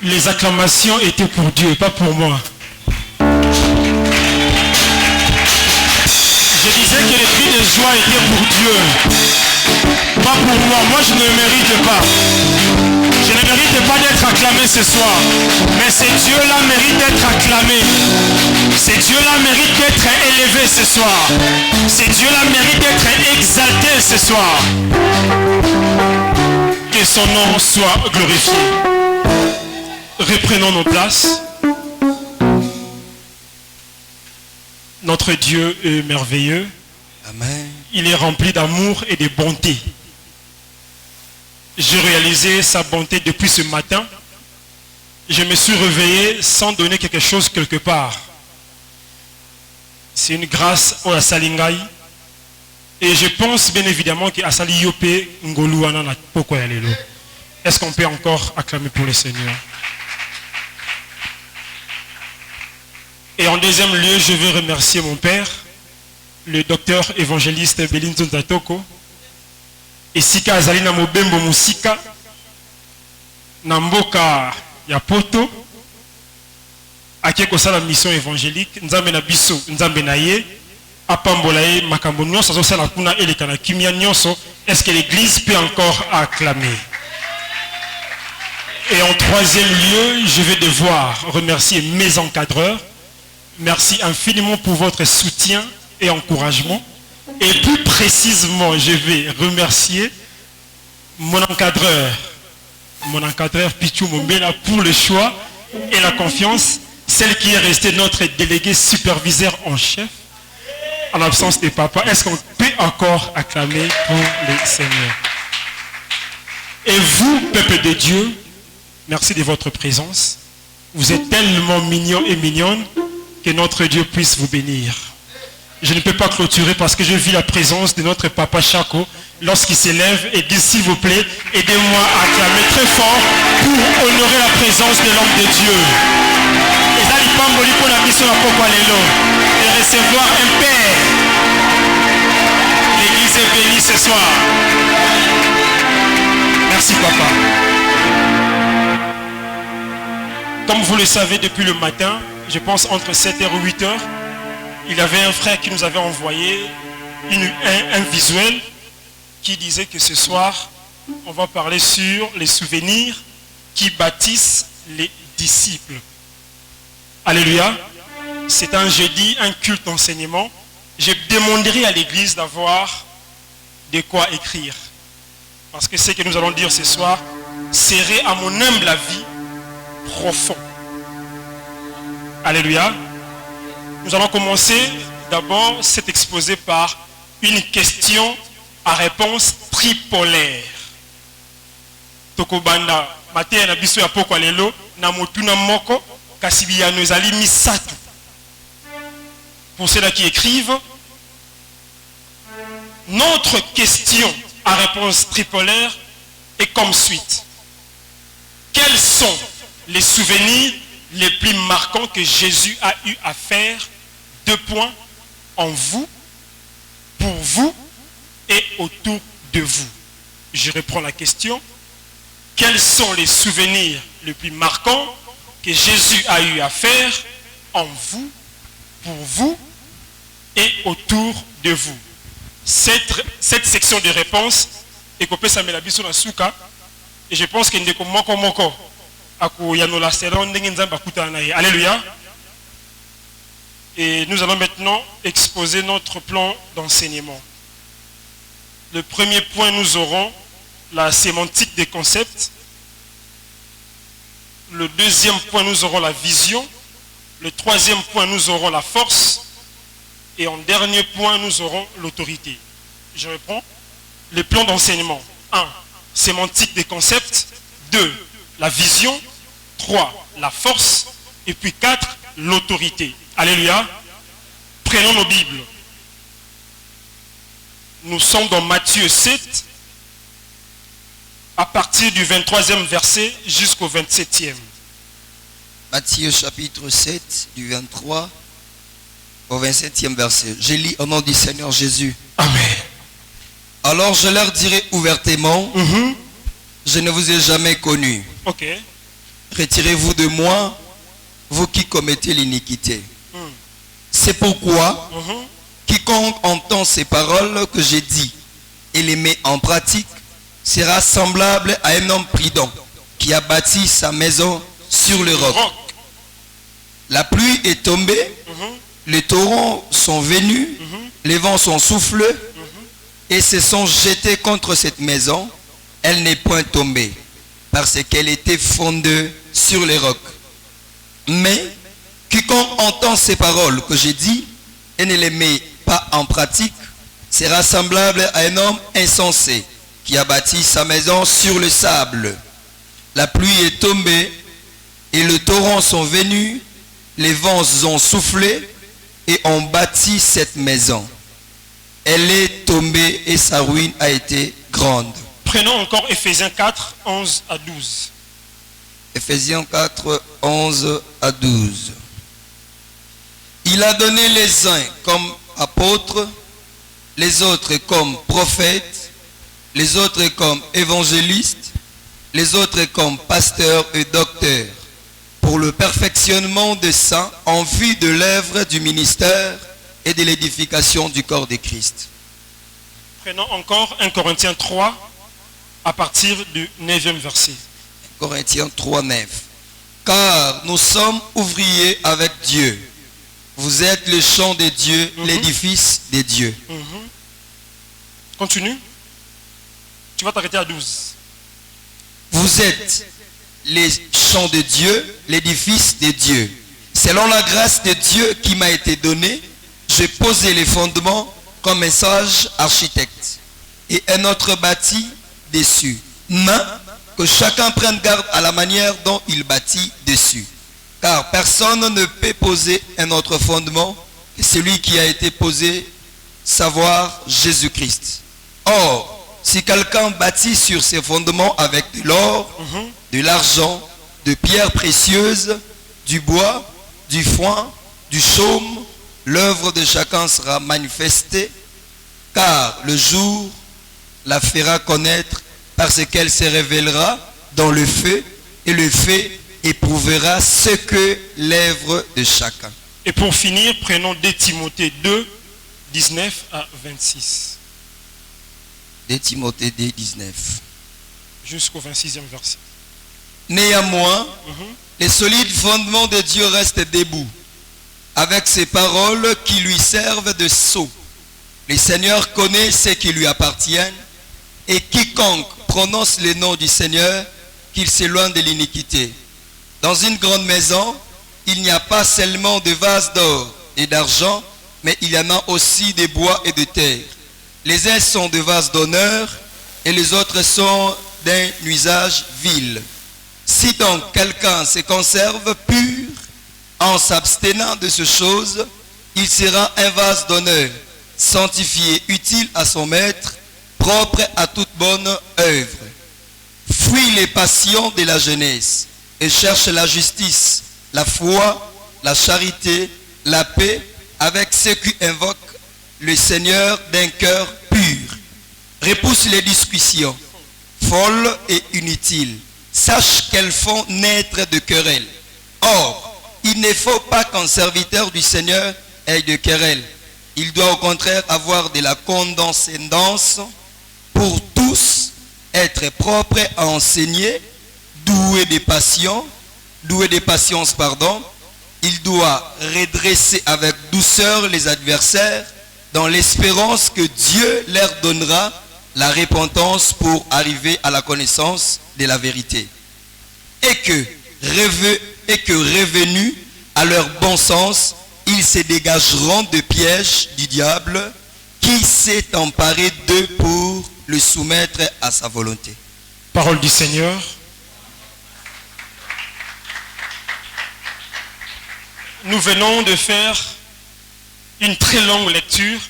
Les acclamations étaient pour Dieu, pas pour moi. Je disais que les cris de joie étaient pour Dieu, pas pour moi. Moi, je ne mérite pas. Je ne mérite pas d'être acclamé ce soir. Mais c'est Dieu-là mérite d'être acclamé. C'est Dieu-là mérite d'être élevé ce soir. C'est Dieu-là mérite d'être exalté ce soir. Que son nom soit glorifié. Reprenons nos places. Notre Dieu est merveilleux. Amen. Il est rempli d'amour et de bonté. J'ai réalisé sa bonté depuis ce matin. Je me suis réveillé sans donner quelque chose quelque part. C'est une grâce au Asalingai. Et je pense bien évidemment que Asali Yope Ngoluana na poko ya lelo. Est-ce qu'on peut encore acclamer pour le Seigneur? Et en deuxième lieu, je veux remercier mon père, le docteur évangéliste Belinzo Nzatoko. Et Sika Azalina Mobembo Musika, Namboka Yapoto, Akeko Sala mission évangélique, Nzambe na biso, Nzambe na ye, Apambolaye, Makambo Nyonso, Sala Kuna Elekana Kimia Nyonso. Est-ce que l'église peut encore acclamer? Et en troisième lieu, je vais devoir remercier mes encadreurs. Merci infiniment pour votre soutien et encouragement. Et plus précisément, je vais remercier mon encadreur Pichou Mombela pour le choix et la confiance, celle qui est restée notre délégué superviseur en chef en l'absence de papa. Est-ce qu'on peut encore acclamer pour le Seigneur? Et vous, peuple de Dieu, merci de votre présence. Vous êtes tellement mignons et mignonnes. Que notre Dieu puisse vous bénir. Je ne peux pas clôturer parce que je vis la présence de notre papa Chako lorsqu'il s'élève et dit s'il vous plaît, aidez-moi à acclamer très fort pour honorer la présence de l'homme de Dieu. Et recevoir un père. L'église est bénie ce soir. Merci papa. Comme vous le savez depuis le matin, je pense entre 7h et 8h, il y avait un frère qui nous avait envoyé un visuel qui disait que ce soir, on va parler sur les souvenirs qui bâtissent les disciples. Alléluia. C'est un jeudi, un culte d'enseignement. Je demanderai à l'église d'avoir de quoi écrire. Parce que ce que nous allons dire ce soir serait à mon humble avis profond. Alléluia. Nous allons commencer d'abord cet exposé par une question à réponse tripolaire. Tokobanda matin na biso ya poko lelo na motuna moko kasibiyano ezali misatu. Pour ceux-là qui écrivent, notre question à réponse tripolaire est comme suite. Quels sont les souvenirs les plus marquants que Jésus a eu à faire? 2 points, en vous, pour vous et autour de vous. Je reprends la question. Quels sont les souvenirs les plus marquants que Jésus a eu à faire en vous, pour vous et autour de vous? Cette section de réponse est coupée ça me la biso na suka et je pense que ndeko moko alléluia. Et nous allons maintenant exposer notre plan d'enseignement. Le premier point, nous aurons la sémantique des concepts. Le deuxième point, nous aurons la vision. Le troisième point, nous aurons la force. Et en dernier point, nous aurons l'autorité. Je reprends. Le plan d'enseignement. 1. Sémantique des concepts. 2. La vision. 3. La force. Et puis 4. L'autorité. Alléluia. Prenons nos Bibles. Nous sommes dans Matthieu 7, à partir du 23e verset jusqu'au 27e. Matthieu chapitre 7, du 23 au 27e verset. Je lis au nom du Seigneur Jésus. Amen. Alors je leur dirai ouvertement, je ne vous ai jamais connu. Ok. retirez-vous de moi, vous qui commettez l'iniquité. C'est pourquoi, quiconque entend ces paroles que j'ai dites et les met en pratique, sera semblable à un homme prudent qui a bâti sa maison sur le roc. La pluie est tombée, les torrents sont venus, les vents sont soufflés et se sont jetés contre cette maison. Elle n'est point tombée parce qu'elle était fondée sur les rocs. Mais quiconque entend ces paroles que j'ai dites et ne les met pas en pratique sera semblable à un homme insensé qui a bâti sa maison sur le sable. La pluie est tombée et les torrents sont venus, les vents ont soufflé et ont bâti cette maison. Elle est tombée et sa ruine a été grande. Prenons encore Ephésiens 4, 11 à 12. Ephésiens 4, 11 à 12. Il a donné les uns comme apôtres, les autres comme prophètes, les autres comme évangélistes, les autres comme pasteurs et docteurs, pour le perfectionnement des saints en vue de l'œuvre du ministère et de l'édification du corps de Christ. Prenons encore 1 Corinthiens 3 à partir du 9e verset. Corinthiens 3, 9. Car nous sommes ouvriers avec Dieu. Vous êtes le champ de Dieu, l'édifice de Dieu. Continue. Tu vas t'arrêter à 12. Vous êtes les champs de Dieu, l'édifice de Dieu. Selon la grâce de Dieu qui m'a été donnée, j'ai posé les fondements comme un sage architecte. Et un autre bâti dessus. Mais que chacun prenne garde à la manière dont il bâtit dessus. Car personne ne peut poser un autre fondement que celui qui a été posé, savoir Jésus-Christ. Or, si quelqu'un bâtit sur ses fondements avec de l'or, de l'argent, de pierres précieuses, du bois, du foin, du chaume, l'œuvre de chacun sera manifestée, car le jour la fera connaître parce qu'elle se révélera dans le feu, et le feu éprouvera ce que l'œuvre de chacun. Et pour finir, prenons 2 Timothée 2, 19 à 26. 2 Timothée 2, 19. Jusqu'au 26e verset. Néanmoins, les solides fondements de Dieu restent debout, avec ces paroles qui lui servent de sceau. Le Seigneur connaît ceux qui lui appartiennent, et quiconque prononce le nom du Seigneur, qu'il s'éloigne de l'iniquité. Dans une grande maison, il n'y a pas seulement de vases d'or et d'argent, mais il y en a aussi de bois et de terre. Les uns sont de vases d'honneur, et les autres sont d'un usage vil. Si donc quelqu'un se conserve pur en s'abstenant de ces choses, il sera un vase d'honneur, sanctifié, utile à son maître, propre à toute bonne œuvre. Fuis les passions de la jeunesse et cherche la justice, la foi, la charité, la paix avec ceux qui invoquent le Seigneur d'un cœur pur. Repousse les discussions folles et inutiles. Sache qu'elles font naître de querelles. Or, il ne faut pas qu'un serviteur du Seigneur ait de querelles. Il doit au contraire avoir de la condescendance pour tous, être propre à enseigner, doué de patience, Il doit redresser avec douceur les adversaires dans l'espérance que Dieu leur donnera la repentance pour arriver à la connaissance de la vérité. Et que revenus à leur bon sens, ils se dégageront de pièges du diable qui s'est emparé d'eux pour le soumettre à sa volonté. Parole du Seigneur. Nous venons de faire une très longue lecture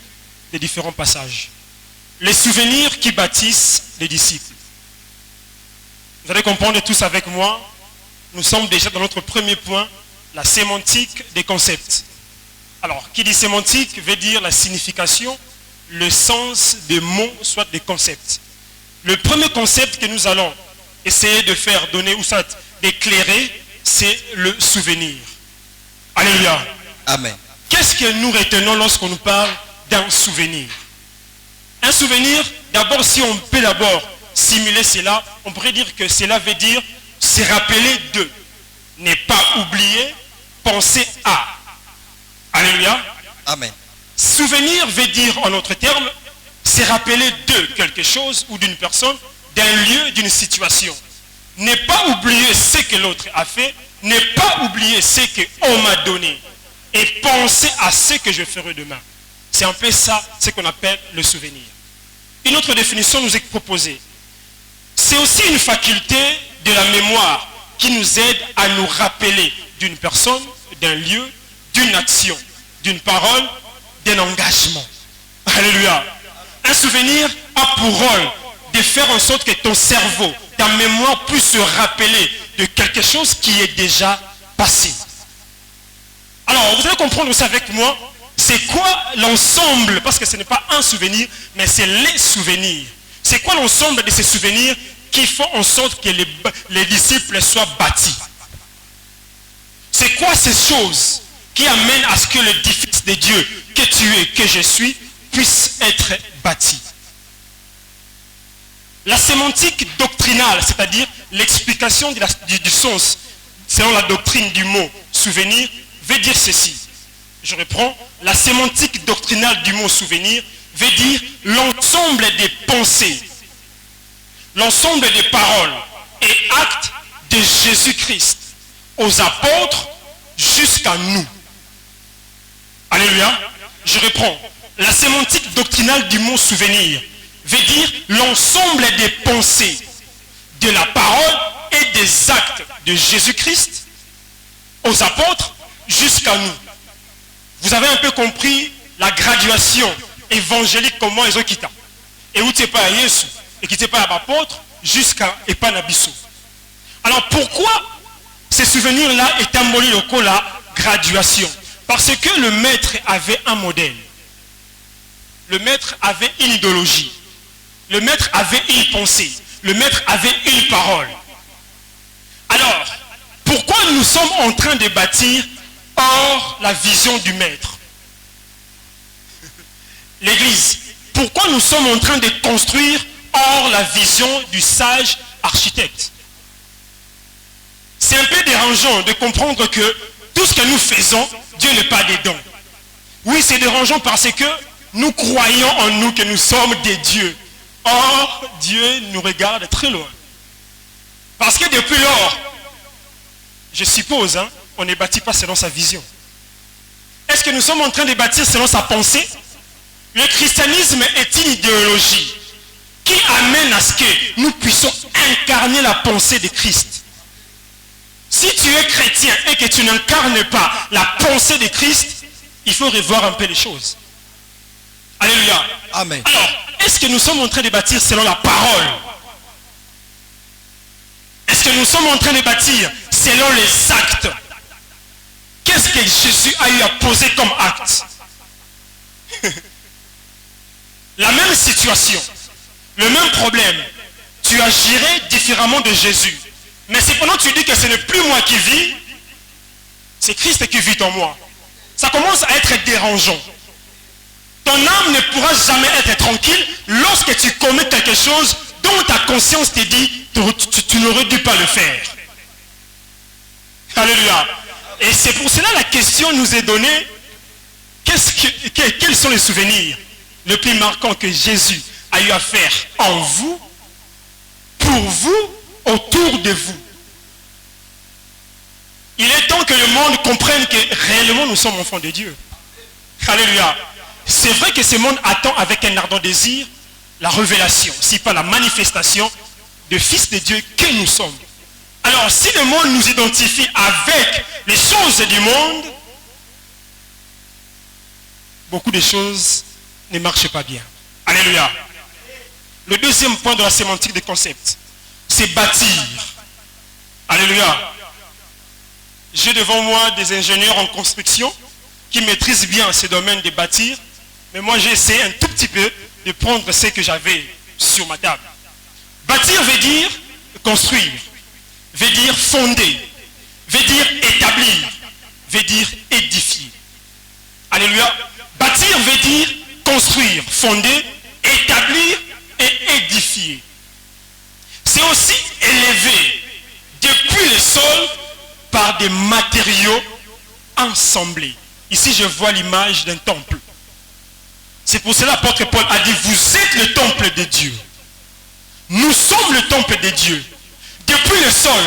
des différents passages. Les souvenirs qui bâtissent les disciples. Vous allez comprendre tous avec moi, nous sommes déjà dans notre premier point, la sémantique des concepts. Alors, qui dit sémantique veut dire la signification, le sens des mots, soit des concepts. Le premier concept que nous allons essayer de faire donner, ou soit d'éclairer, c'est le souvenir. Alléluia. Amen. Qu'est-ce que nous retenons lorsqu'on nous parle d'un souvenir? Un souvenir, d'abord, si on peut d'abord simuler cela, on pourrait dire que cela veut dire se rappeler de, ne pas oublier, penser à. Alléluia. Amen. Souvenir veut dire, en autre terme, se rappeler de quelque chose ou d'une personne, d'un lieu, d'une situation. Ne pas oublier ce que l'autre a fait, ne pas oublier ce qu'on m'a donné et penser à ce que je ferai demain. C'est un peu ça, ce qu'on appelle le souvenir. Une autre définition nous est proposée. C'est aussi une faculté de la mémoire qui nous aide à nous rappeler d'une personne, d'un lieu, d'une action, d'une parole, d'un engagement. Alléluia. Un souvenir a pour rôle de faire en sorte que ton cerveau, ta mémoire puisse se rappeler de quelque chose qui est déjà passé. Alors, vous allez comprendre ça avec moi. C'est quoi l'ensemble, parce que ce n'est pas un souvenir, mais c'est les souvenirs. C'est quoi l'ensemble de ces souvenirs qui font en sorte que les disciples soient bâtis? C'est quoi ces choses qui amènent à ce que l'édifice de Dieu, que tu es, que je suis, puisse être bâti? La sémantique doctrinale, c'est-à-dire l'explication du sens, selon la doctrine du mot souvenir, veut dire ceci. Je reprends. La sémantique doctrinale du mot souvenir veut dire l'ensemble des pensées, l'ensemble des paroles et actes de Jésus-Christ aux apôtres jusqu'à nous. Alléluia. Je reprends. La sémantique doctrinale du mot souvenir veut dire l'ensemble des pensées, de la parole et des actes de Jésus-Christ aux apôtres jusqu'à nous. Vous avez un peu compris la graduation évangélique, comment ils ont quitté. Et où tu n'es pas à Jésus, et qui n'es pas à l'apôtre, jusqu'à Epanabiso. Alors pourquoi ces souvenirs-là est symbolique de la graduation? Parce que le maître avait un modèle. Le maître avait une idéologie. Le maître avait une pensée. Le maître avait une parole. Alors, pourquoi nous sommes en train de bâtir hors la vision du maître? L'église, pourquoi nous sommes en train de construire hors la vision du sage architecte? C'est un peu dérangeant de comprendre que tout ce que nous faisons, Dieu n'est pas dedans. Oui, c'est dérangeant parce que nous croyons en nous que nous sommes des dieux. Or, Dieu nous regarde très loin. Parce que depuis lors, je suppose, on ne bâtit pas selon sa vision. Est-ce que nous sommes en train de bâtir selon sa pensée? Le christianisme est une idéologie qui amène à ce que nous puissions incarner la pensée de Christ. Si tu es chrétien et que tu n'incarnes pas la pensée de Christ, il faut revoir un peu les choses. Alléluia. Amen. Alors, est-ce que nous sommes en train de bâtir selon la parole? Est-ce que nous sommes en train de bâtir selon les actes? Qu'est-ce que Jésus a eu à poser comme acte? La même situation, le même problème, tu agirais différemment de Jésus. Mais cependant tu dis que ce n'est plus moi qui vis, c'est Christ qui vit en moi. Ça commence à être dérangeant. Ton âme ne pourra jamais être tranquille lorsque tu commets quelque chose dont ta conscience te dit tu n'aurais dû pas le faire. Alléluia. Et c'est pour cela la question nous est donnée, quels sont les souvenirs les plus marquants que Jésus a eu à faire en vous, pour vous, autour de vous? Il est temps que le monde comprenne que réellement nous sommes enfants de Dieu. Alléluia. C'est vrai que ce monde attend avec un ardent désir la révélation, si pas la manifestation de fils de Dieu que nous sommes. Alors si le monde nous identifie avec les choses du monde, beaucoup de choses ne marchent pas bien. Alléluia. Le deuxième point de la sémantique des concepts, c'est bâtir. Alléluia. J'ai devant moi des ingénieurs en construction qui maîtrisent bien ce domaine de bâtir, mais moi j'ai essayé un tout petit peu de prendre ce que j'avais sur ma table. Bâtir veut dire construire. veut dire fonder, veut dire établir, veut dire édifier. Alléluia. Bâtir veut dire construire, fonder, établir et édifier. C'est aussi élevé depuis le sol par des matériaux ensemblés. Ici, je vois l'image d'un temple. C'est pour cela que l'apôtre Paul a dit, vous êtes le temple de Dieu. Nous sommes le temple de Dieu. Depuis le sol,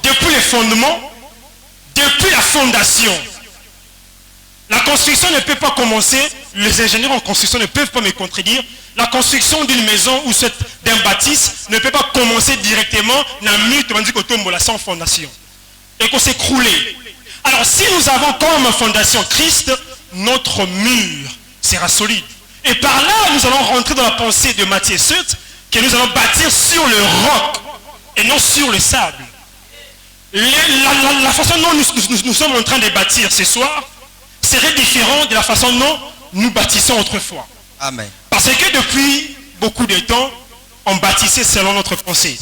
depuis les fondements, depuis la fondation. La construction ne peut pas commencer, les ingénieurs en construction ne peuvent pas me contredire. La construction d'une maison ou d'un bâtisse ne peut pas commencer directement dans le mur sans fondation. Et qu'on s'écrouler. Alors si nous avons comme fondation Christ, notre mur sera solide. Et par là, nous allons rentrer dans la pensée de Matthieu 7, que nous allons bâtir sur le roc et non sur le sable. La façon dont nous sommes en train de bâtir ce soir serait différente de la façon dont nous bâtissons autrefois. Amen. Parce que depuis beaucoup de temps, on bâtissait selon notre pensée.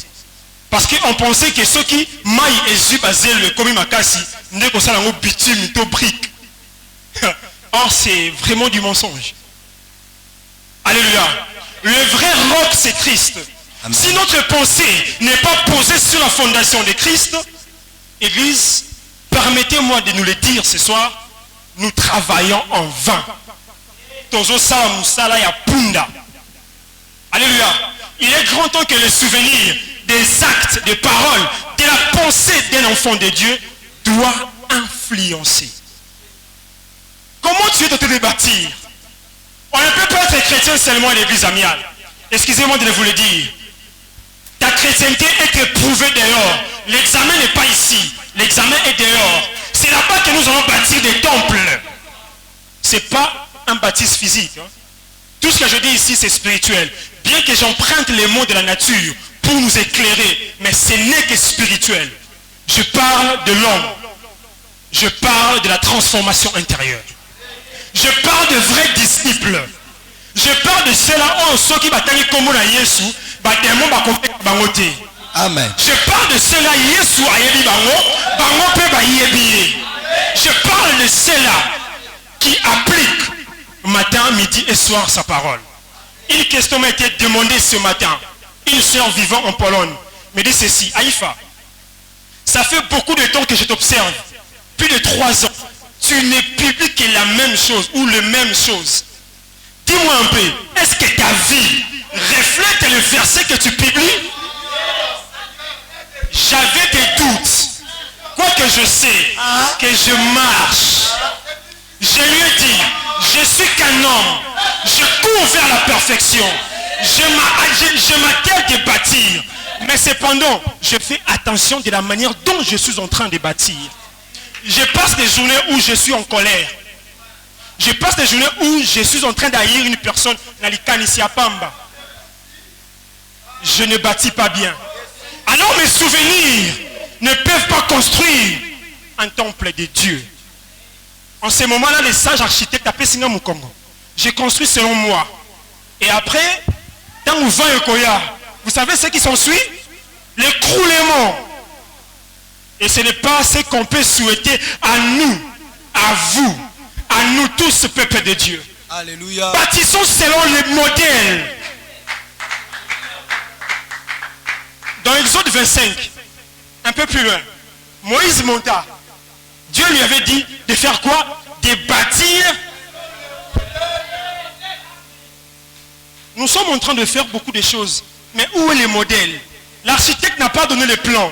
Parce qu'on pensait que ceux qui maillent et zub à zèle comme Makassi, n'est que ça dans bitume, to brique. Or, c'est vraiment du mensonge. Alléluia. Le vrai roc, c'est Christ. Amen. Si notre pensée n'est pas posée sur la fondation de Christ, Église, permettez-moi de nous le dire ce soir, nous travaillons en vain. Alléluia. Il est grand temps que le souvenir des actes, des paroles, de la pensée d'un enfant de Dieu doit influencer. Comment tu es tenté de bâtir? On ne peut pas être chrétien seulement à l'église amiale. Excusez-moi de vous le dire. Ta chrétienté est éprouvée dehors. L'examen n'est pas ici. L'examen est dehors. C'est là-bas que nous allons bâtir des temples. Ce n'est pas un bâtisse physique. Hein. Tout ce que je dis ici, c'est spirituel. Bien que j'emprunte les mots de la nature pour nous éclairer, mais ce n'est que spirituel. Je parle de l'homme. Je parle de la transformation intérieure. Je parle de vrais disciples. Je parle de ceux-là, ceux qui battent comme Yesu, Amen. Je parle de ceux-là, Yesu ayebi bango pe ba yebi. Je parle de ceux-là qui appliquent matin, midi et soir sa parole. Une question m'a été demandée ce matin. Une sœur vivant en Pologne me dit ceci, Aïfa, ça fait beaucoup de temps que je t'observe, plus de 3 ans. Tu ne publies que la même chose ou le même chose. Dis-moi un peu, est-ce que ta vie reflète le verset que tu publies? J'avais des doutes. Quoique je sais que je marche. Je lui ai dit, je suis qu'un homme. Je cours vers la perfection. Je m'attelle de bâtir. Mais cependant, je fais attention de la manière dont je suis en train de bâtir. Je passe des journées où je suis en colère. Je passe des journées où je suis en train d'haïr une personne. Je ne bâtis pas bien. Alors mes souvenirs ne peuvent pas construire un temple de Dieu. En ce moment-là, les sages architectes appellent Singa Mukongo. J'ai construit selon moi. Et après, dans Ouvan et Koya, vous savez ce qui s'ensuit? L'écroulement. Et ce n'est pas ce qu'on peut souhaiter à nous, à vous, à nous tous, ce peuple de Dieu. Alléluia. Bâtissons selon les modèles. Dans Exode 25, un peu plus loin, Moïse monta. Dieu lui avait dit de faire quoi? De bâtir. Nous sommes en train de faire beaucoup de choses. Mais où est le modèle? L'architecte n'a pas donné le plan.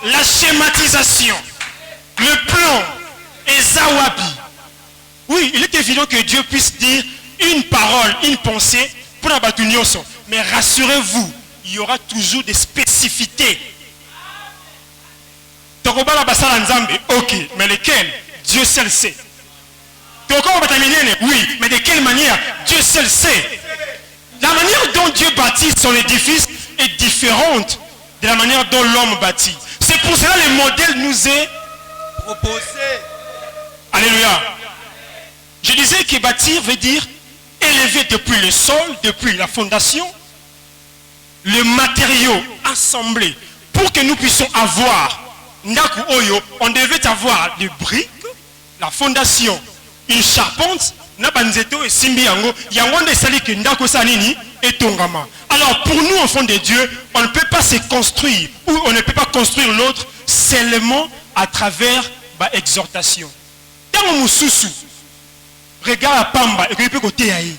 La schématisation. Le plan est Zawabi. Oui, il est évident que Dieu puisse dire une parole, une pensée pour la Batunioso. Mais rassurez-vous, il y aura toujours des spécificités. Ok, mais lesquelles? Dieu seul sait. Oui, mais de quelle manière? Dieu seul sait. La manière dont Dieu bâtit son édifice est différente de la manière dont l'homme bâtit. C'est pour cela que le modèle nous est proposé. Alléluia. Je disais que bâtir veut dire élever depuis le sol, depuis la fondation, le matériau assemblé pour pour que nous puissions avoir Ndaku Oyo, on devait avoir des briques, la fondation, une charpente, Nabanzeto et Simbi Yango, Yangonde Sali que Ndaku Salini et Tongama. Alors pour nous, enfants de Dieu, on ne peut pas se construire, ou on ne peut pas construire l'autre seulement à travers l'exhortation. Dans mon sous regarde à Pamba, et que peut côté aïe.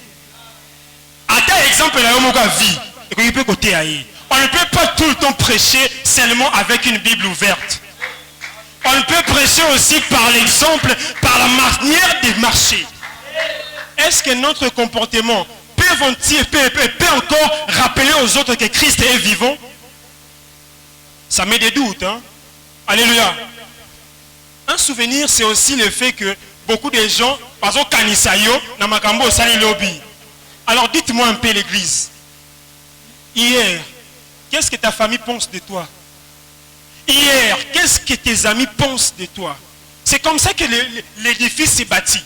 À tel exemple, la Yomoga vie, et que peut côté aïe. On ne peut pas tout le temps prêcher seulement avec une Bible ouverte. On peut prêcher aussi par l'exemple, par la manière de marcher. Est-ce que notre comportement peut encore rappeler aux autres que Christ est vivant? Ça met des doutes. Hein? Alléluia. Un souvenir, c'est aussi le fait que beaucoup de gens, par exemple, Kanisayo, Namakambo, Sali Lobby. Alors dites-moi un peu l'église. Hier, qu'est-ce que ta famille pense de toi? Hier, qu'est-ce que tes amis pensent de toi? C'est comme ça que l'édifice s'est bâti.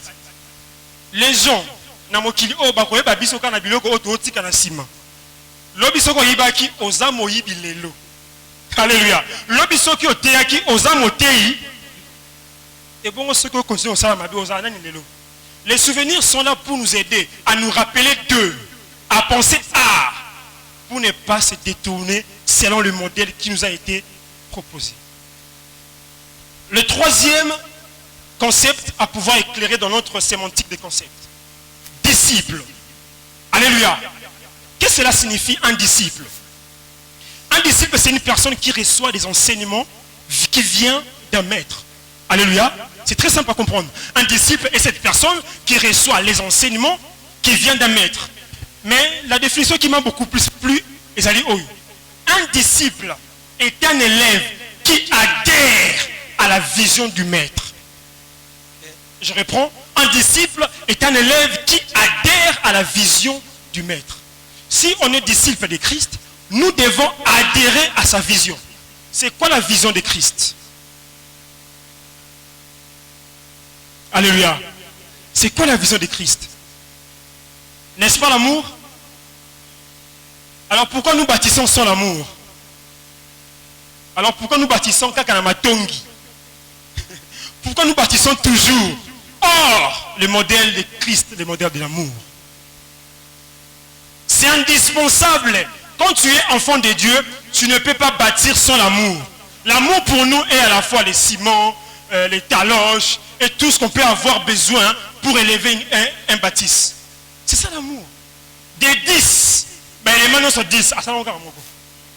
Les gens, namokili o bakoye babiso kana biloko ototi kana sima. Lobisoko yibaki ozamo yibilelo. Alléluia. Lobisoki oteyaki ozamo tei. Et bon, ce que continue au mabi ozana ni lelo. Les souvenirs sont là pour nous aider à nous rappeler d'eux, à penser à, pour ne pas se détourner selon le modèle qui nous a été proposé. Le troisième concept à pouvoir éclairer dans notre sémantique des concepts. Disciple. Alléluia. Qu'est-ce que cela signifie un disciple? Un disciple, c'est une personne qui reçoit des enseignements qui vient d'un maître. Alléluia. C'est très simple à comprendre. Un disciple est cette personne qui reçoit les enseignements qui viennent d'un maître. Mais la définition qui m'a beaucoup plus plu est celle-là. Un disciple est un élève qui adhère à la vision du maître. Je reprends. Un disciple est un élève qui adhère à la vision du maître. Si on est disciple de Christ, nous devons adhérer à sa vision. C'est quoi la vision de Christ? Alléluia. C'est quoi la vision de Christ? N'est-ce pas l'amour? Alors pourquoi nous bâtissons sans l'amour? Alors pourquoi nous bâtissons Kakanamatongi? Pourquoi nous bâtissons toujours hors le modèle de Christ, le modèle de l'amour? C'est indispensable. Quand tu es enfant de Dieu, tu ne peux pas bâtir sans l'amour. L'amour pour nous est à la fois les ciments, les taloches et tout ce qu'on peut avoir besoin pour élever un bâtisse. C'est ça l'amour. Des 10, ben les mains sont 10.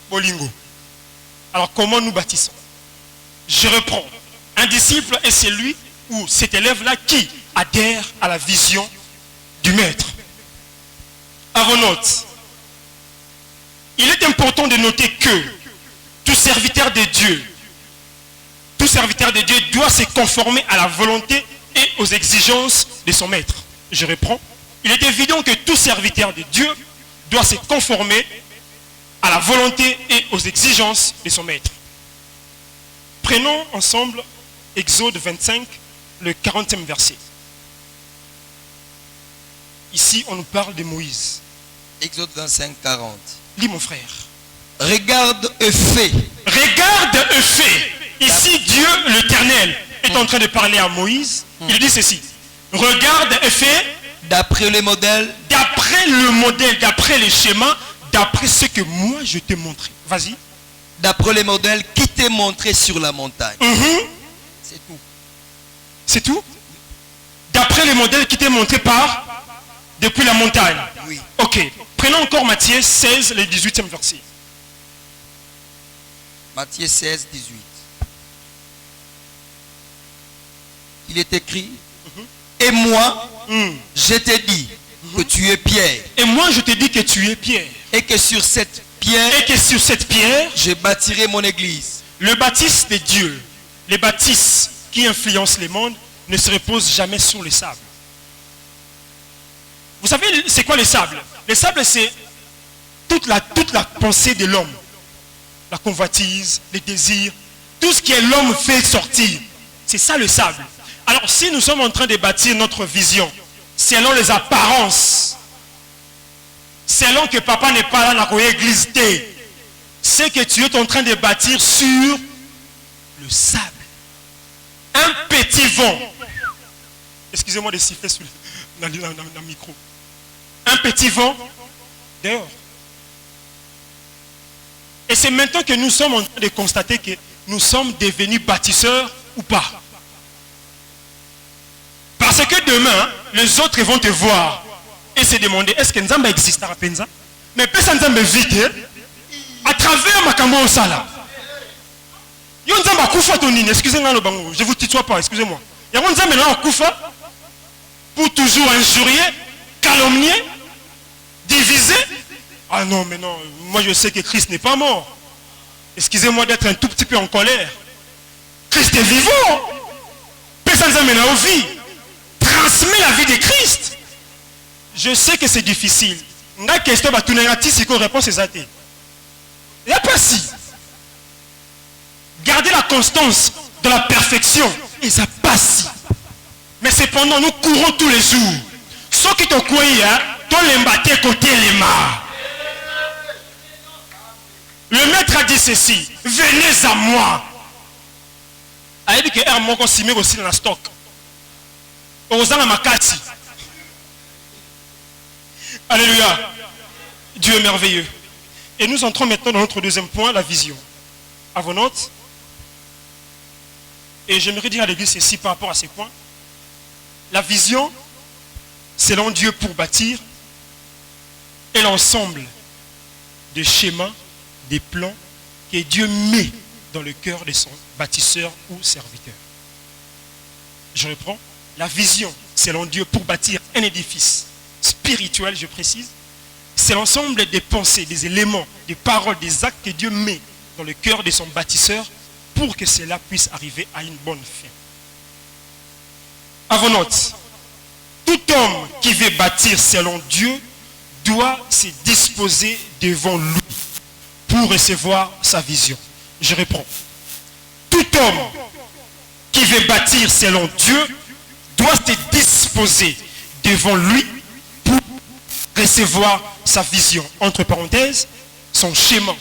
Bolingo. Alors comment nous bâtissons? Je reprends. Un disciple est celui ou cet élève-là qui adhère à la vision du maître. À vos notes. Il est important de noter que tout serviteur de Dieu doit se conformer à la volonté et aux exigences de son maître. Je reprends. Il est évident que tout serviteur de Dieu doit se conformer à la volonté et aux exigences de son maître. Prenons ensemble Exode 25, le 40e verset. Ici, on nous parle de Moïse. Exode 25, 40. Lis mon frère. Regarde et fais. Regarde et fais. Ici, Dieu, l'Éternel, est en train de parler à Moïse. Il dit ceci. Regarde et fais. D'après le modèle. D'après le modèle, d'après les schémas, d'après ce que moi je t'ai montré. Vas-y. D'après le modèle qui t'est montré sur la montagne. C'est tout. C'est tout? D'après le modèle qui t'est montré depuis la montagne. Oui. Ok. Prenons encore Matthieu 16, le 18e verset. Matthieu 16, 18. Il est écrit, et moi, je t'ai dit que tu es Pierre. Et moi, je te dis que tu es Pierre. Et que sur cette pierre, je bâtirai mon église. Le bâtisse de Dieu, les bâtisses qui influencent les mondes, ne se reposent jamais sur le sable. Vous savez, c'est quoi le sable? Le sable, c'est toute la pensée de l'homme. La convoitise, les désirs, tout ce que l'homme fait sortir. C'est ça le sable. Alors si nous sommes en train de bâtir notre vision, selon les apparences, selon que papa n'est pas là dans l'église, c'est que tu es en train de bâtir sur le sable. Un petit vent. Excusez-moi de siffler dans le micro. Un petit vent dehors. Et c'est maintenant que nous sommes en train de constater que nous sommes devenus bâtisseurs ou pas. Parce que demain, les autres vont te voir et se demander, est-ce que Nzamba existe à Penza? Mais personne Nzamba vite à travers ma camo au sala. Yo Nzamba koufa tonine, excusez-moi le bango, je vous tutoie pas, excusez-moi. Yo Nzamba là koufa pour toujours injurier, calomnier, diviser. Ah non, mais non, moi je sais que Christ n'est pas mort. Excusez-moi d'être un tout petit peu en colère. Christ est vivant. Personne Nzamba là vie. Transmet la vie de Christ. Je sais que c'est difficile. Nga question ba tunengati si ko réponse exacte. Il n'y a pas si. Gardez la constance de la perfection. Et ça passe. Mais cependant, nous courons tous les jours. Ceux qui te croient, toi l'embaté côté les mains. Le maître a dit ceci. Venez à moi. Il a dit que R moko simé aussi dans la stock. Ozana makati. Alléluia. Dieu est merveilleux. Et nous entrons maintenant dans notre deuxième point, la vision. À vos notes. Et j'aimerais dire à l'église ceci par rapport à ces points. La vision, selon Dieu pour bâtir, est l'ensemble des schémas, des plans que Dieu met dans le cœur de son bâtisseur ou serviteur. Je reprends. La vision, selon Dieu pour bâtir un édifice spirituel, je précise, c'est l'ensemble des pensées, des éléments, des paroles, des actes que Dieu met dans le cœur de son bâtisseur pour que cela puisse arriver à une bonne fin. À vos notes, tout homme qui veut bâtir selon Dieu doit se disposer devant lui pour recevoir sa vision. Je reprends. Tout homme qui veut bâtir selon Dieu doit se disposer devant lui pour recevoir sa vision. Entre parenthèses, son schéma,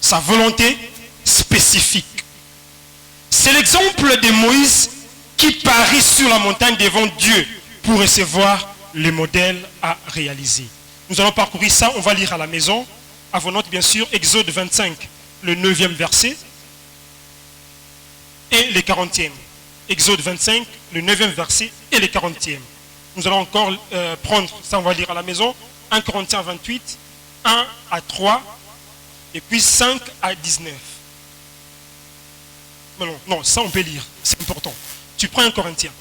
sa volonté spécifique. C'est l'exemple de Moïse qui parie sur la montagne devant Dieu pour recevoir les modèles à réaliser. Nous allons parcourir ça, on va lire à la maison. À vos notes, bien sûr, Exode 25, le 9e verset et le 40e. Exode 25, le 9e verset et le 40e. Nous allons encore prendre, ça on va lire à la maison, 1 Corinthiens 28, 1 à 3, et puis 5 à 19. Non, ça on peut lire, c'est important. Tu prends 1 Corinthiens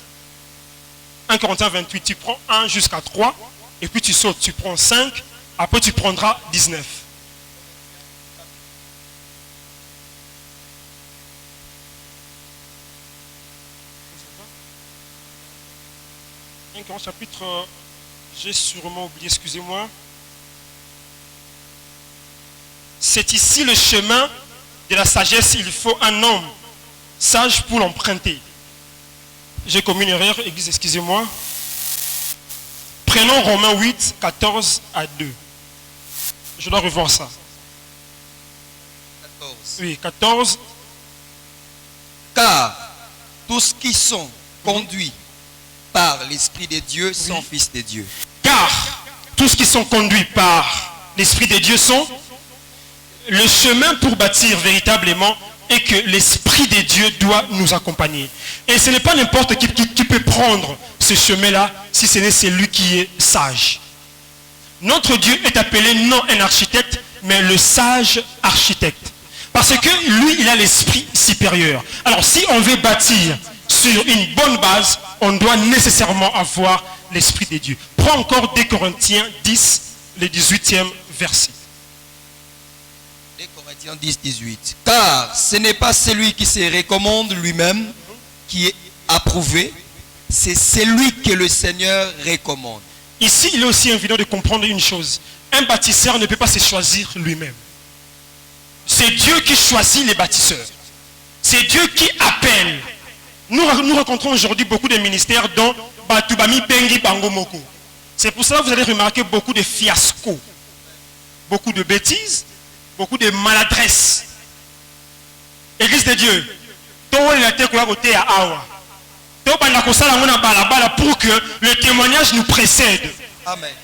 28, tu prends 1 jusqu'à 3, et puis tu sautes, tu prends 5, après tu prendras 19. Un chapitre, j'ai sûrement oublié, excusez-moi. C'est ici le chemin de la sagesse. Il faut un homme sage pour l'emprunter. J'ai commis une erreur, église, excusez-moi. Prenons Romains 8, 14 à 2. Je dois revoir ça. 14. Oui, 14. Car tous qui sont conduits par l'Esprit de Dieu sont fils de Dieu. Car tous qui sont conduits par l'Esprit de Dieu sont. Le chemin pour bâtir véritablement est que l'Esprit de Dieu doit nous accompagner. Et ce n'est pas n'importe qui peut prendre ce chemin-là si ce n'est celui qui est sage. Notre Dieu est appelé non un architecte, mais le sage architecte. Parce que lui, il a l'esprit supérieur. Alors si on veut bâtir sur une bonne base, on doit nécessairement avoir l'Esprit de Dieu. Prends encore 2 Corinthiens 10, le 18e verset. 2 Corinthiens 10, 18. Car ce n'est pas celui qui se recommande lui-même qui est approuvé, c'est celui que le Seigneur recommande. Ici, il est aussi évident de comprendre une chose. Un bâtisseur ne peut pas se choisir lui-même. C'est Dieu qui choisit les bâtisseurs. C'est Dieu qui appelle. Nous rencontrons aujourd'hui beaucoup de ministères dont Batubami Bengi Bangomoko. C'est pour ça que vous allez remarquer beaucoup de fiascos, beaucoup de bêtises, beaucoup de maladresse. Église de Dieu, pour que le témoignage nous précède. Amen.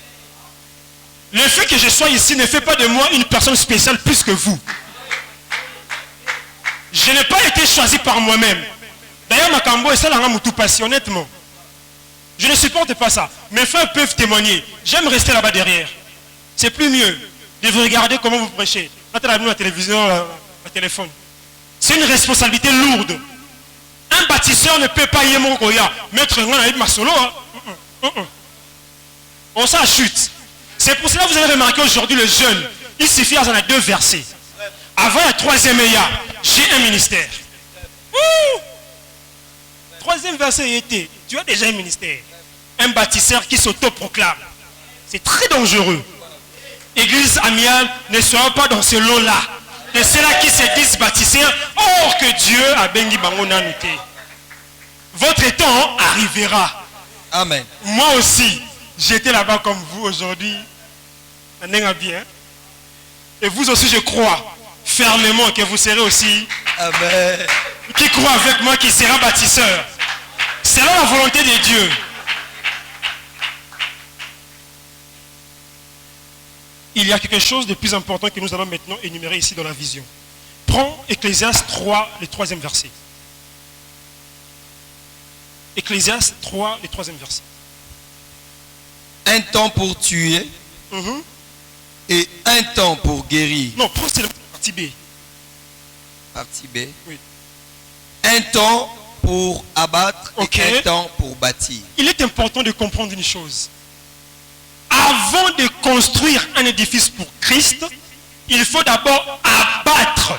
Le fait que je sois ici ne fait pas de moi une personne spéciale plus que vous. Je n'ai pas été choisi par moi-même. D'ailleurs, Makambo et ça, honnêtement. Je ne supporte pas ça. Mes frères peuvent témoigner. J'aime rester là-bas derrière. C'est plus mieux de vous regarder comment vous prêchez. La télévision, le téléphone. C'est une responsabilité lourde. Un bâtisseur ne peut pas y aller mettre un solo. On s'en chute. C'est pour cela que vous avez remarqué aujourd'hui le jeûne. Il suffit d'en avoir 2 versets. Avant la 3e EYA, j'ai un ministère. Ouh! 3e verset était, tu as déjà un ministère. Un bâtisseur qui s'auto-proclame. C'est très dangereux. Église amiale, ne soyons pas dans ce lot-là. De ceux-là qui se disent bâtisseurs, or que Dieu a béni Bangona noté. Votre temps arrivera. Amen. Moi aussi, j'étais là-bas comme vous aujourd'hui. Bien. Et vous aussi, je crois fermement que vous serez aussi. Amen. Qui croit avec moi qui sera bâtisseur. C'est là la volonté de Dieu. Il y a quelque chose de plus important que nous allons maintenant énumérer ici dans la vision. Prends Ecclésiaste 3, le 3e verset. Ecclésiaste 3, le 3e verset. Un temps pour tuer et un temps pour guérir. Non, prends c'est la partie B. Partie B. Oui. Un temps pour abattre Okay. et un temps pour bâtir. Il est important de comprendre une chose. Avant de construire un édifice pour Christ, il faut d'abord abattre.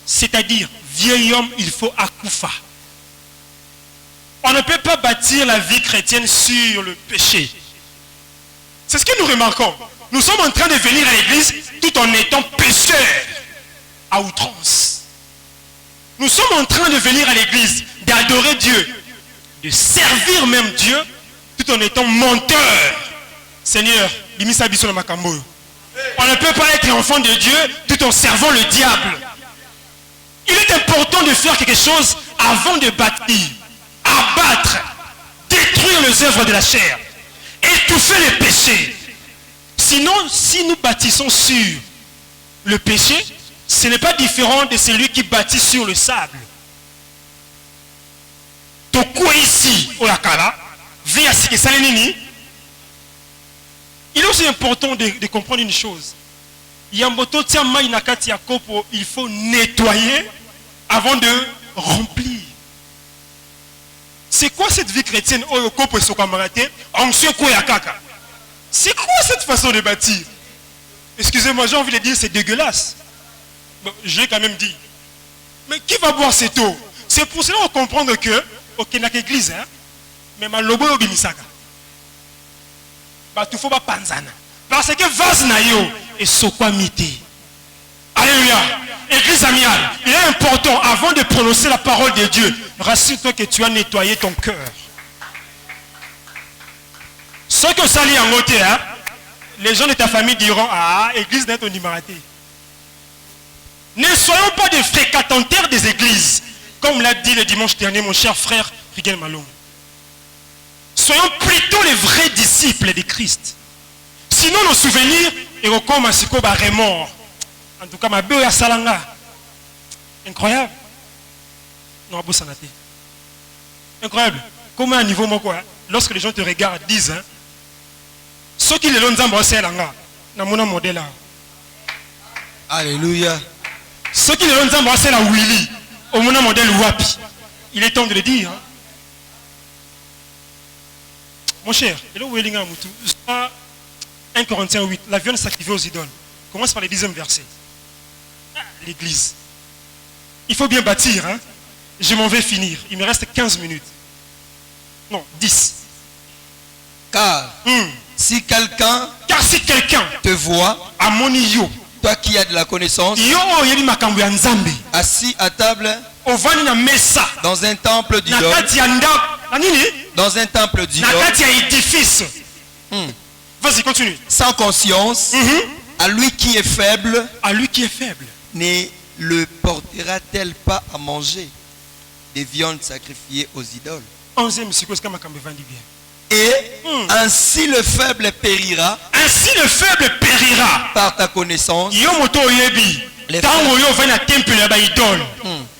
C'est-à-dire, vieil homme, il faut akoufa. On ne peut pas bâtir la vie chrétienne sur le péché. C'est ce que nous remarquons. Nous sommes en train de venir à l'église tout en étant pécheurs à outrance. Nous sommes en train de venir à l'église, d'adorer Dieu, de servir même Dieu, tout en étant menteurs. Seigneur, on ne peut pas être enfant de Dieu tout en servant le diable. Il est important de faire quelque chose avant de bâtir, abattre, détruire les œuvres de la chair, étouffer les péchés. Sinon, si nous bâtissons sur le péché, ce n'est pas différent de celui qui bâtit sur le sable. Tokua ici, Olakala, via Sikesalenini. Il est aussi important de comprendre une chose. Yamboto Tiama Inakati Yakopo, il faut nettoyer avant de remplir. C'est quoi cette vie chrétienne? C'est quoi cette façon de bâtir? Excusez-moi, j'ai envie de dire c'est dégueulasse. Bon, je l'ai quand même dit. Mais qui va boire cette eau? C'est pour cela qu'on comprend que, ok, n'a qu'église, hein, mais ma lobo yo bimisaka. Bah, tu faut pas panzana. Parce que vase na yo et sokwa mité. Alléluia. Église amiale, il est important, avant de prononcer la parole de Dieu, rassure-toi que tu as nettoyé ton cœur. Ce que ça lit en côté, hein, les gens de ta famille diront, ah, église n'est pas numératé. Ne soyons pas des fréquentateurs des églises, comme l'a dit le dimanche dernier mon cher frère Rigel Malom. Soyons plutôt les vrais disciples de Christ. Sinon nos souvenirs, et comme un remords. En tout cas, ma belle salanga. Incroyable. Non, sanate. Incroyable. Comment à un niveau, quoi, lorsque les gens te regardent, disent, hein, ceux qui les donnent en salanga, dans mon modèle. Alléluia. Ceux qui les donnent en salanga, Willy, au mon modèle Wapi. Il est temps de le dire. Hein. Mon cher, 1 Corinthiens 8, la viande sacrifiée aux idoles. Commence par le 10e verset. L'église. Il faut bien bâtir. Hein? Je m'en vais finir. Il me reste 15 minutes. Non, 10. Car si quelqu'un te voit, à mon yo, toi qui as de la connaissance, assis à table dans un temple d'idole, dans un temple d'idole, Vas-y, continue. sans conscience, À lui qui est faible, ne le portera-t-elle pas à manger des viandes sacrifiées aux idoles? 11e siku ska makambe vandi bien. Et ainsi le faible périra. Ainsi le faible périra par ta connaissance. Yo moto oyebi. Tango yo va na temple ya ba idole.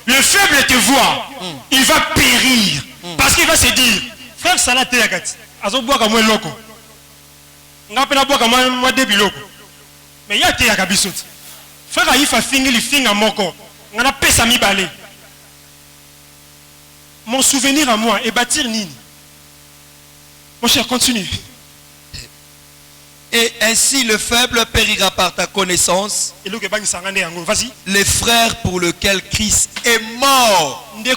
Le faible te voit, il va périr parce qu'il va se dire frère Salah te yakati azo boka mo loko. Ngapena boka mo debi loko. Mais ya te yakabisoti. Frère Aïfa fingi li finga moko. Ngana pesa mi balé. Mon souvenir à moi est bâtir nini. Mon cher, continue. Et ainsi le faible périra par ta connaissance. Vas-y. Les frères pour lesquels Christ est mort. C'est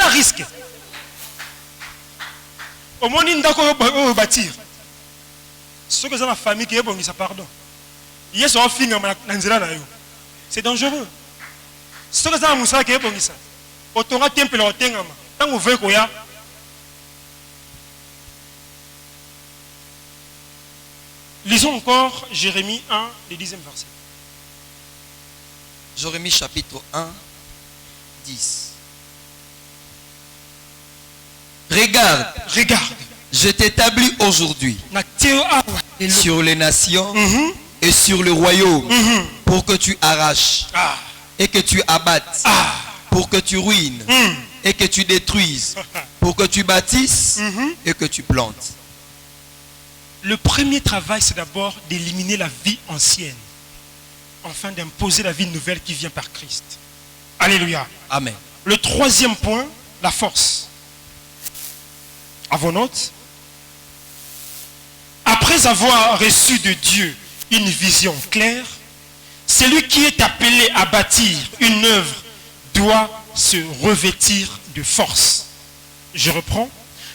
un risque. Au moins, il bâtir. Ce que c'est la famille qui est bon, ça pardon. C'est dangereux. Ce que c'est la moussa qui est bon, ça. Autant temple au tengama. Tant qu'on veut qu'il y a. Lisons encore Jérémie 1, le 10e verset. Jérémie chapitre 1, 10. Regarde, je t'établis aujourd'hui sur les nations et sur le royaume pour que tu arraches et que tu abattes, pour que tu ruines et que tu détruises, pour que tu bâtisses et que tu plantes. Le premier travail, c'est d'abord d'éliminer la vie ancienne, afin d'imposer la vie nouvelle qui vient par Christ. Alléluia. Amen. Le troisième point, la force. À vos notes. Après avoir reçu de Dieu une vision claire, celui qui est appelé à bâtir une œuvre doit se revêtir de force. Je reprends.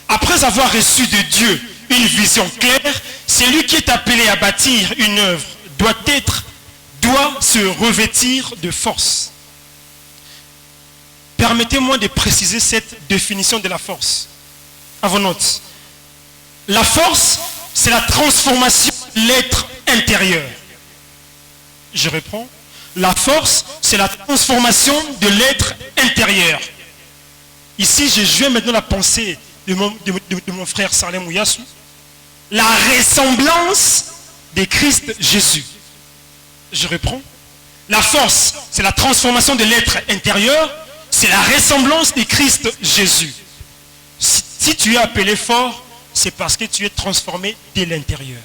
Après avoir reçu de Dieu une vision claire, celui qui est appelé à bâtir une œuvre doit se revêtir de force. Permettez-moi de préciser cette définition de la force. À vos notes. La force, c'est la transformation de l'être intérieur. Je reprends. La force, c'est la transformation de l'être intérieur. Ici, je joue maintenant la pensée de mon frère Salem Ouyassou. La ressemblance de Christ Jésus. Je reprends. La force, c'est la transformation de l'être intérieur. C'est la ressemblance de Christ Jésus. Si tu es appelé fort, c'est parce que tu es transformé de l'intérieur.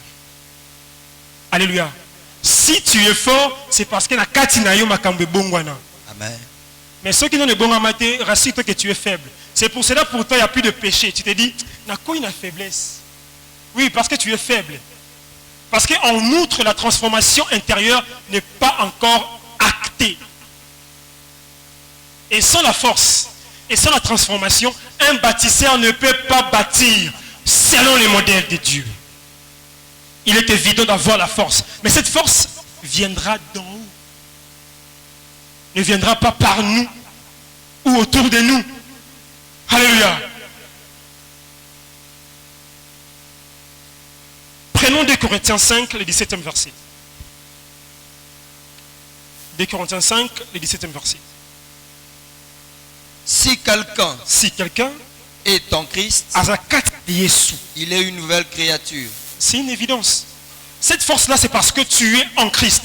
Alléluia. Si tu es fort, c'est parce que la katinayo makambe bongwana. Amen. Mais ceux qui n'ont le bon amaté, rassure-toi que tu es faible. C'est pour cela pour toi il n'y a plus de péché. Tu te dis, n'a quoi une faiblesse? Oui, parce que tu es faible. Parce qu'en outre, la transformation intérieure n'est pas encore actée. Et sans la force, et sans la transformation, un bâtisseur ne peut pas bâtir selon les modèles de Dieu. Il est évident d'avoir la force. Mais cette force viendra d'en haut. Ne viendra pas par nous ou autour de nous. Alléluia. Prenons 2 Corinthiens 5, le 17e verset. 2 Corinthiens 5, le 17e verset. Si quelqu'un est en Christ, il est une nouvelle créature. C'est une évidence. Cette force-là, c'est parce que tu es en Christ.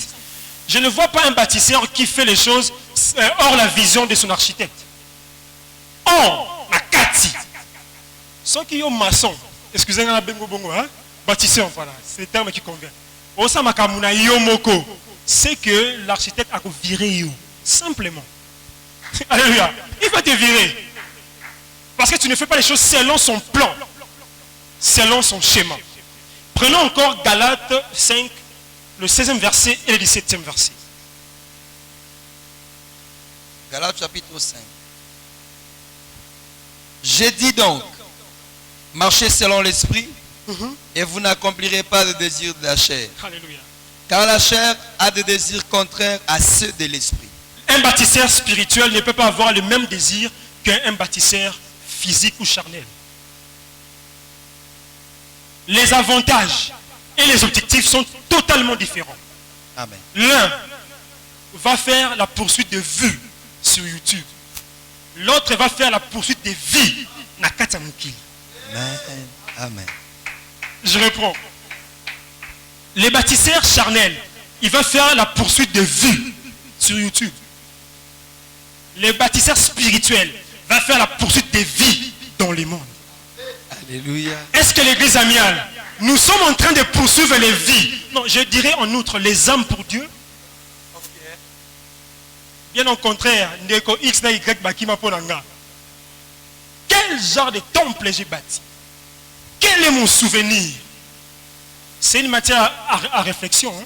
Je ne vois pas un bâtisseur qui fait les choses hors la vision de son architecte. Or, Makati. Ceux qui sont maçons, excusez-moi, bâtisseur, voilà, c'est le terme qui convient. C'est que l'architecte a viré, simplement. Alléluia. Il va te virer. Parce que tu ne fais pas les choses selon son plan, selon son schéma. Prenons encore Galates 5, le 16e verset et le 17e verset. Galates chapitre 5. J'ai dit donc, marchez selon l'esprit, et vous n'accomplirez pas le désir de la chair. Alléluia. Car la chair a des désirs contraires à ceux de l'esprit. Un bâtisseur spirituel ne peut pas avoir le même désir qu'un bâtisseur physique ou charnel. Les avantages et les objectifs objectifs sont totalement différents. Amen. L'un va faire la poursuite de vues sur YouTube. L'autre va faire la poursuite de vie. Amen. Amen. Je reprends. Les bâtisseurs charnels, il va faire la poursuite de vues sur YouTube. Les bâtisseurs spirituels va faire la poursuite des vies dans le monde. Alléluia. Est-ce que l'église amiale, nous sommes en train de poursuivre les vies? Non, je dirais en outre les âmes pour Dieu. Bien au contraire, Ndeko X na Y Bakima Ponanga. Quel genre de temple j'ai bâti? Quel est mon souvenir? C'est une matière à réflexion. Hein?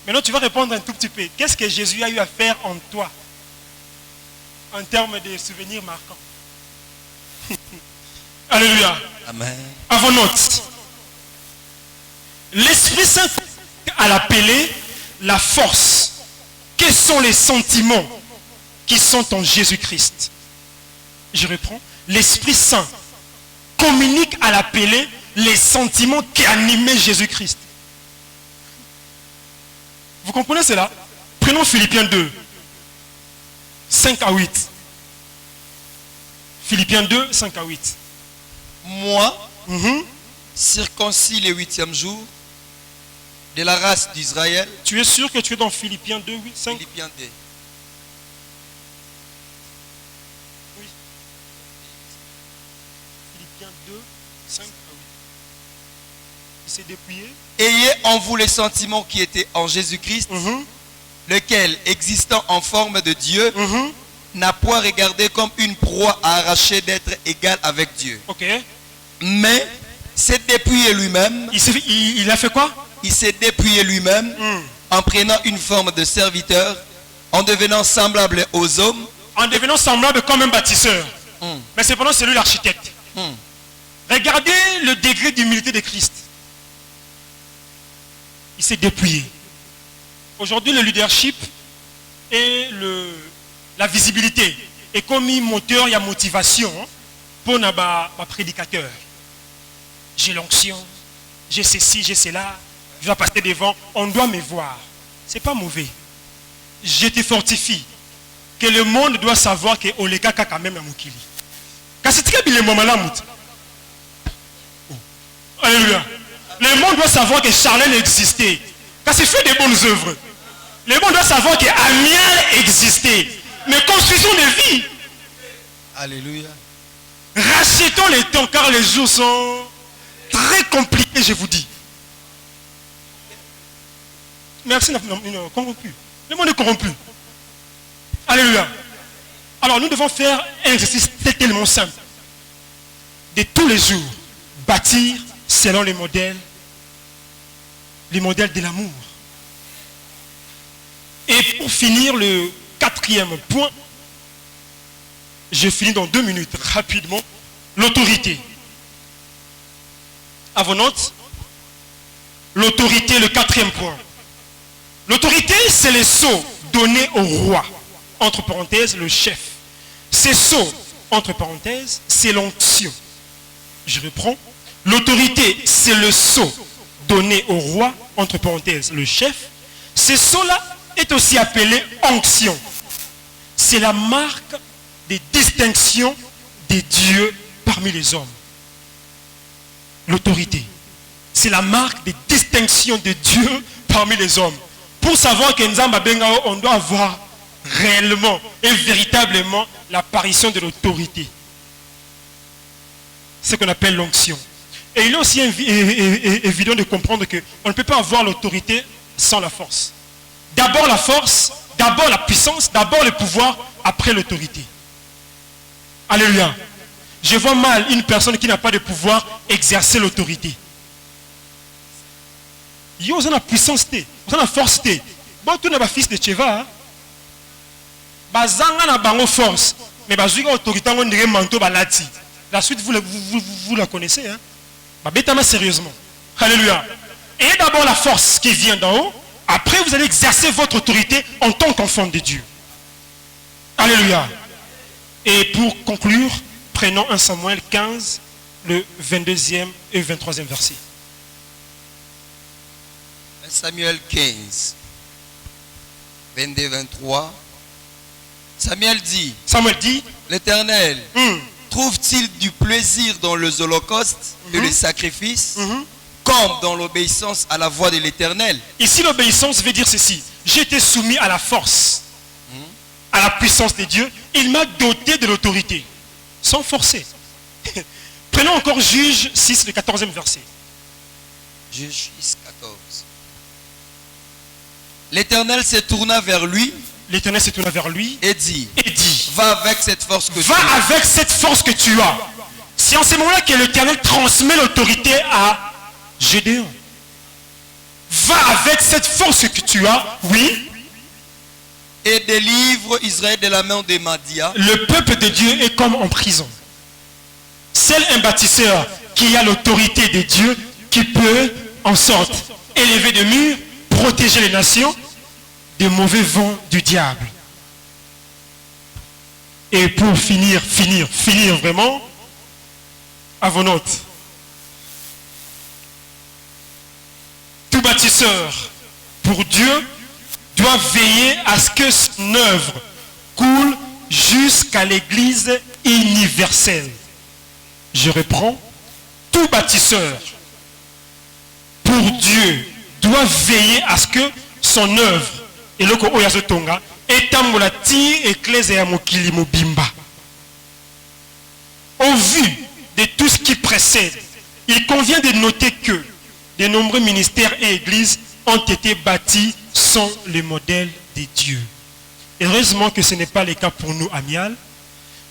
Maintenant, tu vas répondre un tout petit peu. Qu'est-ce que Jésus a eu à faire en toi en termes de souvenirs marquants? Alléluia. Amen. Avant note. L'Esprit Saint a appelé la force. Quels sont les sentiments qui sont en Jésus-Christ? Je reprends. L'Esprit Saint communique à l'appeler les sentiments qui animaient Jésus-Christ. Vous comprenez cela? Prenons Philippiens 2, 5 à 8. Philippiens 2, 5 à 8. Moi, circoncis le 8e jour de la race d'Israël. Tu es sûr que tu es dans Philippiens 2, 8, 5? Philippiens 2. Oui. Philippiens 2, 5 à 8. Il s'est dépouillé. Ayez en vous les sentiments qui étaient en Jésus-Christ, lequel, existant en forme de Dieu, n'a point regardé comme une proie à arracher d'être égal avec Dieu. Ok. Mais s'est dépouillé lui-même. Il a fait quoi? Il s'est dépouillé lui-même en prenant une forme de serviteur, en devenant semblable aux hommes. En devenant semblable comme un bâtisseur. Mais cependant, c'est lui l'architecte. Regardez le degré d'humilité de Christ. Il s'est dépouillé. Aujourd'hui, le leadership et la visibilité est comme un moteur, il y a motivation pour nos prédicateurs. J'ai l'onction, j'ai ceci, j'ai cela, je dois passer devant, on doit me voir. Ce n'est pas mauvais. Je te fortifie. Que le monde doit savoir que Oleka quand même à Mukili. Alléluia. Le monde doit savoir que Charlène existait. Quand il fait des bonnes œuvres. Le monde doit savoir que Amial existait. Mais construisons des vies. Alléluia. Rachetons les temps car les jours sont très compliqués, je vous dis. Merci, corrompu. Le monde est corrompu. Alléluia. Alors nous devons faire un exercice tellement simple. De tous les jours, bâtir selon les modèles de l'amour. Et pour finir le 4e point, je finis dans 2 minutes rapidement, l'autorité. À vos notes, l'autorité, le 4e point. L'autorité, c'est le sceau donné au roi, entre parenthèses, le chef. Ce sceau, entre parenthèses, c'est l'onction. Je reprends. L'autorité, c'est le sceau donné au roi, entre parenthèses, le chef. Ce sceau-là est aussi appelé onction. C'est la marque des distinctions des dieux parmi les hommes. L'autorité, c'est la marque des distinctions de Dieu parmi les hommes. Pour savoir que Nzamba Bengao, on doit avoir réellement et véritablement l'apparition de l'autorité. Ce qu'on appelle l'onction. Et il est aussi évident de comprendre qu'on ne peut pas avoir l'autorité sans la force. D'abord la force, d'abord la puissance, d'abord le pouvoir, après l'autorité. Alléluia. Je vois mal une personne qui n'a pas de pouvoir exercer l'autorité. Il y a la puissance, il y a la force. Bon, tu n'es pas fils de Tcheva. Bazanga na bango force. Mais bazuka autorité, on dirait manteau balati. La suite, vous la connaissez. Hein? Bétama sérieusement. Alléluia. Et d'abord la force qui vient d'en haut. Après, vous allez exercer votre autorité en tant qu'enfant de Dieu. Alléluia. Et pour conclure, prenons 1 Samuel 15, le 22e et 23e verset. Samuel 15, 22-23. Samuel dit, l'Éternel trouve-t-il du plaisir dans les holocaustes et les sacrifices, comme dans l'obéissance à la voix de l'Éternel? Ici, l'obéissance veut dire ceci. J'ai été soumis à la force, à la puissance de Dieu. Il m'a doté de l'autorité, sans forcer. Prenons encore Juge 6, le 14e verset. Juge 6, 14. L'Éternel se tourna vers lui. L'Éternel se tourna vers lui et dit, va avec cette force que tu as. C'est en ce moment-là que l'Éternel transmet l'autorité à Gédéon. Va avec cette force que tu as, oui. Et délivre Israël de la main de Madia. Le peuple de Dieu est comme en prison. Seul un bâtisseur qui a l'autorité de Dieu qui peut en sorte élever des murs, protéger les nations des mauvais vents du diable. Et pour finir vraiment, à vos notes. Tout bâtisseur pour Dieu doit veiller à ce que son œuvre coule jusqu'à l'église universelle. Je reprends. Tout bâtisseur pour Dieu doit veiller à ce que son œuvre et le Oyazotonga etambola ti ecclésia mokili mobimba. Au vu de tout ce qui précède, il convient de noter que de nombreux ministères et églises ont été bâtis sans le modèle de Dieu. Heureusement que ce n'est pas le cas pour nous, Amial.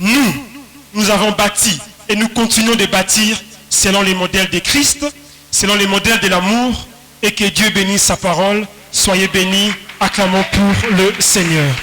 Nous avons bâti et nous continuons de bâtir selon les modèles de Christ, selon les modèles de l'amour, et que Dieu bénisse sa parole. Soyez bénis, acclamons pour le Seigneur.